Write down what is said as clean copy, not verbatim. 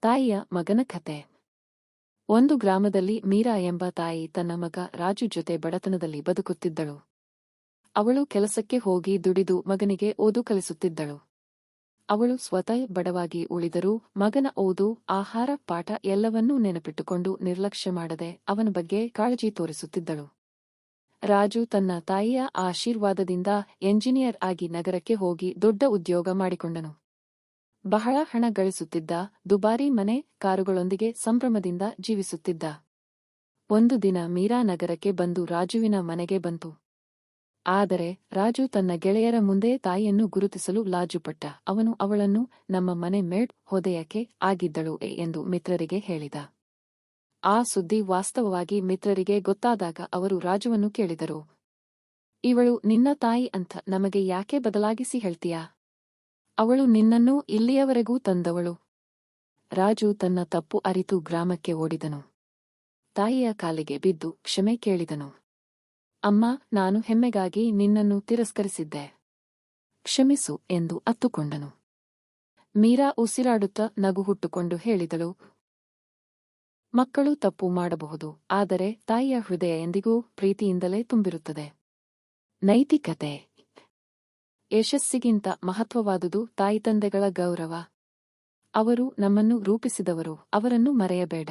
ತಾಯಿಯ ಮಗನ ಕತೆ. ಒಂದು ಗ್ರಾಮದಲ್ಲಿ ಮೀರಾ ಎಂಬ ತಾಯಿ ತನ್ನ ಮಗ ರಾಜು ಜೊತೆ ಬಡತನದಲ್ಲಿ ಬದುಕುತ್ತಿದ್ದಳು. ಅವಳು ಕೆಲಸಕ್ಕೆ ಹೋಗಿ ದುಡಿದು ಮಗನಿಗೆ ಓದು ಕಲಿಸುತ್ತಿದ್ದಳು. ಅವಳು ಸ್ವತಃ ಬಡವಾಗಿ ಉಳಿದರೂ ಮಗನ ಓದು, ಆಹಾರ, ಪಾಠ ಎಲ್ಲವನ್ನೂ ನೆನಪಿಟ್ಟುಕೊಂಡು ನಿರ್ಲಕ್ಷ್ಯ ಮಾಡದೆ ಅವನ ಬಗ್ಗೆ ಕಾಳಜಿ ತೋರಿಸುತ್ತಿದ್ದಳು. ರಾಜು ತನ್ನ ತಾಯಿಯ ಆಶೀರ್ವಾದದಿಂದ ಎಂಜಿನಿಯರ್ ಆಗಿ ನಗರಕ್ಕೆ ಹೋಗಿ ದೊಡ್ಡ ಉದ್ಯೋಗ ಮಾಡಿಕೊಂಡನು. ಬಹಳ ಹಣ ಗಳಿಸುತ್ತಿದ್ದ, ದುಬಾರಿ ಮನೆ, ಕಾರುಗಳೊಂದಿಗೆ ಸಂಭ್ರಮದಿಂದ ಜೀವಿಸುತ್ತಿದ್ದ. ಒಂದು ದಿನ ಮೀರಾ ನಗರಕ್ಕೆ ಬಂದು ರಾಜುವಿನ ಮನೆಗೆ ಬಂತು. ಆದರೆ ರಾಜು ತನ್ನ ಗೆಳೆಯರ ಮುಂದೆ ತಾಯಿಯನ್ನು ಗುರುತಿಸಲು ಲಾಜುಪಟ್ಟ. ಅವನು ಅವಳನ್ನು ನಮ್ಮ ಮನೆ ಮೇಡ್ ಹೊದೆಯಕ್ಕೆ ಆಗಿದ್ದಳು ಎಂದು ಮಿತ್ರರಿಗೆ ಹೇಳಿದ. ಆ ಸುದ್ದಿ ವಾಸ್ತವವಾಗಿ ಮಿತ್ರರಿಗೆ ಗೊತ್ತಾದಾಗ ಅವರು ರಾಜುವನ್ನು ಕೇಳಿದರು, ಇವಳು ನಿನ್ನ ತಾಯಿ ಅಂತ ನಮಗೆ ಯಾಕೆ ಬದಲಾಗಿಸಿ ಹೇಳ್ತೀಯಾ? ಅವಳು ನಿನ್ನನ್ನು ಇಲ್ಲಿಯವರೆಗೂ ತಂದವಳು. ರಾಜು ತನ್ನ ತಪ್ಪು ಅರಿತು ಗ್ರಾಮಕ್ಕೆ ಓಡಿದನು. ತಾಯಿಯ ಕಾಲಿಗೆ ಬಿದ್ದು ಕ್ಷಮೆ ಕೇಳಿದನು. ಅಮ್ಮ, ನಾನು ಹೆಮ್ಮೆಗಾಗಿ ನಿನ್ನನ್ನು ತಿರಸ್ಕರಿಸಿದ್ದೆ. ಕ್ಷಮಿಸು ಎಂದು ಅತ್ತುಕೊಂಡನು. ಮೀರಾ ಉಸಿರಾಡುತ್ತಾ ನಗು ಹುಟ್ಟುಕೊಂಡು ಹೇಳಿದಳು, ಮಕ್ಕಳು ತಪ್ಪು ಮಾಡಬಹುದು, ಆದರೆ ತಾಯಿಯ ಹೃದಯ ಎಂದಿಗೂ ಪ್ರೀತಿಯಿಂದಲೇ ತುಂಬಿರುತ್ತದೆ. ನೈತಿಕತೆ. ಯಶಸ್ಸಿಗಿಂತ ಮಹತ್ವವಾದುದು ತಾಯಿತಂದೆಗಳ ಗೌರವ. ಅವರು ನಮ್ಮನ್ನು ರೂಪಿಸಿದವರು, ಅವರನ್ನು ಮರೆಯಬೇಡ.